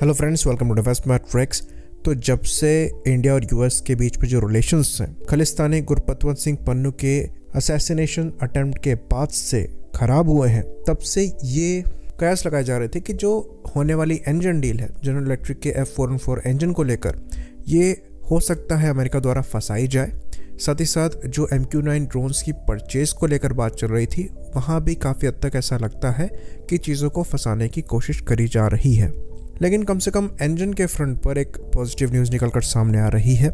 Hello friends, welcome to divestment tracks. तो जब से इंडिया और यूएस के बीच में जो रिलेशंस हैं खालिस्तानी गुरपतवंत सिंह पन्नू के असैसिनेशन अटेम्प्ट के बाद से खराब हुए हैं, तब से ये कयास लगाए जा रहे थे कि जो होने वाली इंजन डील है जनरल इलेक्ट्रिक के F414 इंजन को लेकर, ये हो सकता है अमेरिका द्वारा फंसाई जाए। साथ ही साथ जो MQ-9 ड्रोन्स की परचेज को लेकर बात चल रही थी, वहाँ भी काफ़ी हद तक ऐसा लगता है कि चीज़ों को फंसाने की कोशिश करी जा रही है। लेकिन कम से कम इंजन के फ्रंट पर एक पॉजिटिव न्यूज़ निकलकर सामने आ रही है।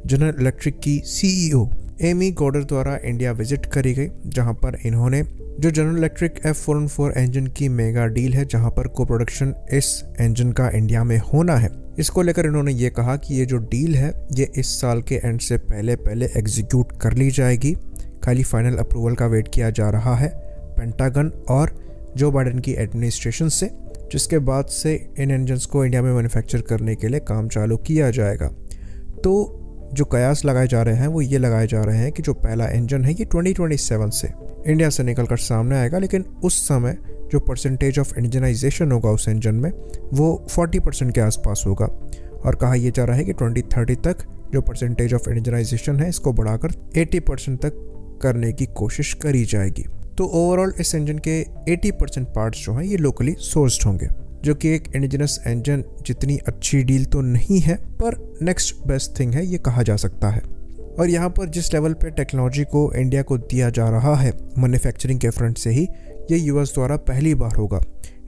जनरल इलेक्ट्रिक की CEO एमी गॉडर द्वारा इंडिया विजिट करी गई, जहां पर इन्होंने जो जनरल इलेक्ट्रिक F414 इंजन की मेगा डील है, जहां पर को प्रोडक्शन इस इंजन का इंडिया में होना है, इसको लेकर इन्होंने ये कहा कि ये जो डील है ये इस साल के एंड से पहले एग्जीक्यूट कर ली जाएगी। खाली फाइनल अप्रूवल का वेट किया जा रहा है पेंटागन और जो बाइडेन की एडमिनिस्ट्रेशन से, जिसके बाद से इन इंजन्स को इंडिया में मैन्युफैक्चर करने के लिए काम चालू किया जाएगा। तो जो कयास लगाए जा रहे हैं वो ये लगाए जा रहे हैं कि जो पहला इंजन है ये 2027 से इंडिया से निकलकर सामने आएगा, लेकिन उस समय जो परसेंटेज ऑफ इंडिजनाइजेशन होगा उस इंजन में वो 40% के आसपास होगा। और कहा यह जा रहा है कि 2030 तक जो परसेंटेज ऑफ इंडिजनाइजेशन है इसको बढ़ाकर 80% तक करने की कोशिश करी जाएगी। तो ओवरऑल इस इंजन के 80% पार्ट्स जो हैं ये लोकली सोर्स्ड होंगे, जो कि एक इंडिजिनस इंजन जितनी अच्छी डील तो नहीं है, पर नेक्स्ट बेस्ट थिंग है ये कहा जा सकता है। और यहाँ पर जिस लेवल पे टेक्नोलॉजी को इंडिया को दिया जा रहा है मैन्युफैक्चरिंग के फ्रंट से ही, ये यूएस द्वारा पहली बार होगा।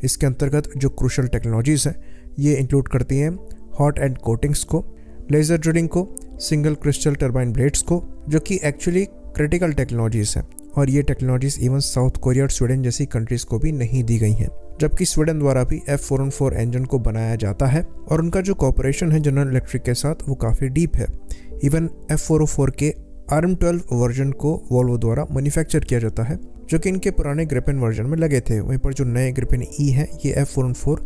इसके अंतर्गत जो क्रूशल टेक्नोलॉजीज़ हैं ये इंक्लूड करती हैं हॉट एंड कोटिंग्स को, लेज़र ड्रिलिंग को, सिंगल क्रिस्टल टर्बाइन ब्लेड्स को, जो कि एक्चुअली क्रिटिकल टेक्नोलॉजीज़ हैं। और ये टेक्नोलॉजीज इवन साउथ कोरिया और स्वीडन जैसी कंट्रीज को भी नहीं दी गई हैं, जबकि स्वीडन द्वारा भी F414 इंजन को बनाया जाता है और उनका जो कॉपरेशन है जनरल इलेक्ट्रिक के साथ वो काफ़ी डीप है। इवन F404 के RM12 वर्जन को वोल्वो द्वारा मैन्युफैक्चर किया जाता है, जो कि इनके पुराने ग्रिपेन वर्जन में लगे थे। वहीं पर जो नए ग्रिपेन E है ये F414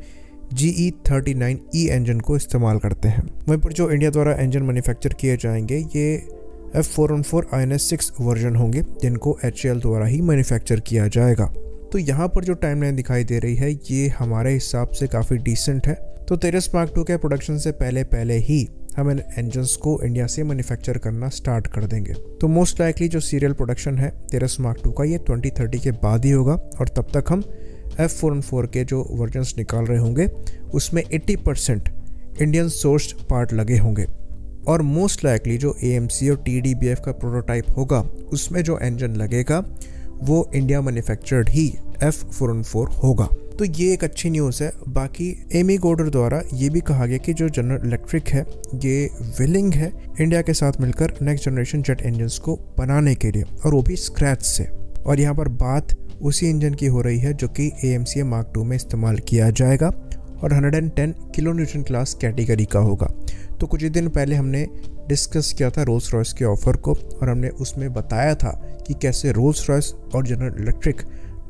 GE39E इंजन को इस्तेमाल करते हैं। वहीं पर जो इंडिया द्वारा इंजन मैन्युफैक्चर किए जाएंगे ये F414 INS6 वर्जन होंगे, जिनको HAL द्वारा ही मैन्युफैक्चर किया जाएगा। तो यहाँ पर जो टाइमलाइन दिखाई दे रही है ये हमारे हिसाब से काफ़ी डिसेंट है। तो तेजस मार्क 2 के प्रोडक्शन से पहले ही हम इन इंजन्स को इंडिया से मैन्युफैक्चर करना स्टार्ट कर देंगे। तो मोस्ट लाइकली जो सीरियल प्रोडक्शन है तेजस मार्क 2 का ये 2030 के बाद ही होगा, और तब तक हम F414 के जो वर्जन्स निकाल रहे होंगे उसमें 80% इंडियन सोर्स्ड पार्ट लगे होंगे। और मोस्ट लाइकली जो AMC और TDBF का प्रोटोटाइप होगा उसमें जो इंजन लगेगा वो इंडिया मैन्युफैक्चर्ड ही F414 होगा। तो ये एक अच्छी न्यूज़ है। बाकी एमी गॉडर द्वारा ये भी कहा गया कि जो जनरल इलेक्ट्रिक है ये विलिंग है इंडिया के साथ मिलकर नेक्स्ट जनरेशन जेट इंजन्स को बनाने के लिए, और वो भी स्क्रैच से। और यहाँ पर बात उसी इंजन की हो रही है जो कि AMC मार्क 2 में इस्तेमाल किया जाएगा और 110 किलो न्यूटन क्लास कैटेगरी का होगा। तो कुछ ही दिन पहले हमने डिस्कस किया था रोल्स रॉयस के ऑफ़र को, और हमने उसमें बताया था कि कैसे रोल्स रॉयस और general electric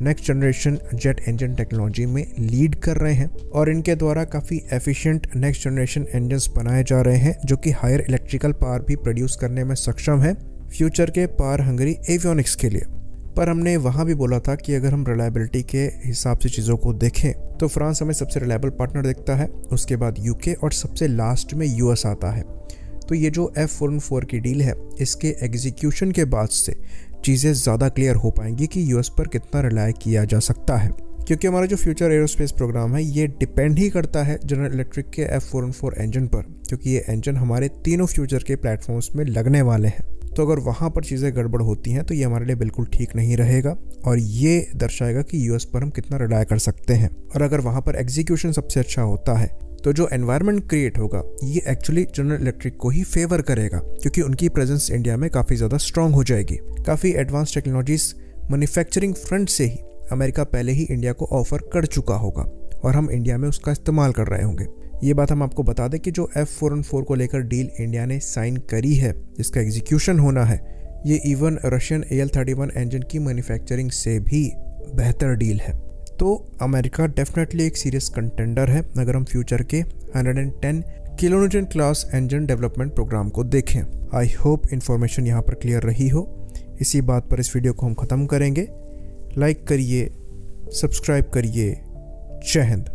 next generation jet engine technology में लीड कर रहे हैं, और इनके द्वारा काफ़ी एफिशिएंट नेक्स्ट जनरेशन इंजन्स बनाए जा रहे हैं जो कि हायर इलेक्ट्रिकल पावर भी प्रोड्यूस करने में सक्षम है फ्यूचर के पावर हंगरी एवियोनिक्स के लिए। पर हमने वहाँ भी बोला था कि अगर हम रिलायबिलिटी के हिसाब से चीज़ों को देखें तो फ्रांस हमें सबसे रिलायबल पार्टनर दिखता है, उसके बाद UK और सबसे लास्ट में US आता है। तो ये जो F414 की डील है इसके एग्जीक्यूशन के बाद से चीज़ें ज़्यादा क्लियर हो पाएंगी कि US पर कितना रिलाय किया जा सकता है, क्योंकि हमारा जो फ्यूचर एरोस्पेस प्रोग्राम है ये डिपेंड ही करता है जनरल इलेक्ट्रिक के F414 इंजन पर, क्योंकि ये इंजन हमारे तीनों फ्यूचर के प्लेटफॉर्म्स में लगने वाले हैं। तो अगर वहाँ पर चीज़ें गड़बड़ होती हैं तो ये हमारे लिए बिल्कुल ठीक नहीं रहेगा, और ये दर्शाएगा कि US पर हम कितना रिलाय कर सकते हैं। और अगर वहाँ पर एग्जीक्यूशन सबसे अच्छा होता है तो जो एनवायरनमेंट क्रिएट होगा ये एक्चुअली जनरल इलेक्ट्रिक को ही फेवर करेगा, क्योंकि उनकी प्रेजेंस इंडिया में काफ़ी ज़्यादा स्ट्रॉन्ग हो जाएगी। काफ़ी एडवांस टेक्नोलॉजीज मैन्युफैक्चरिंग फ्रंट से ही अमेरिका पहले ही इंडिया को ऑफर कर चुका होगा और हम इंडिया में उसका इस्तेमाल कर रहे होंगे। ये बात हम आपको बता दें कि जो F414 को लेकर डील इंडिया ने साइन करी है, जिसका एग्जीक्यूशन होना है, ये इवन रशियन AL-31 इंजन की मैन्युफैक्चरिंग से भी बेहतर डील है। तो अमेरिका डेफिनेटली एक सीरियस कंटेंडर है अगर हम फ्यूचर के 110 kilo newton class engine development programme को देखें। आई होप इन्फॉर्मेशन यहाँ पर क्लियर रही हो। इसी बात पर इस वीडियो को हम ख़त्म करेंगे। लाइक करिए, सब्सक्राइब करिए। जय हिंद।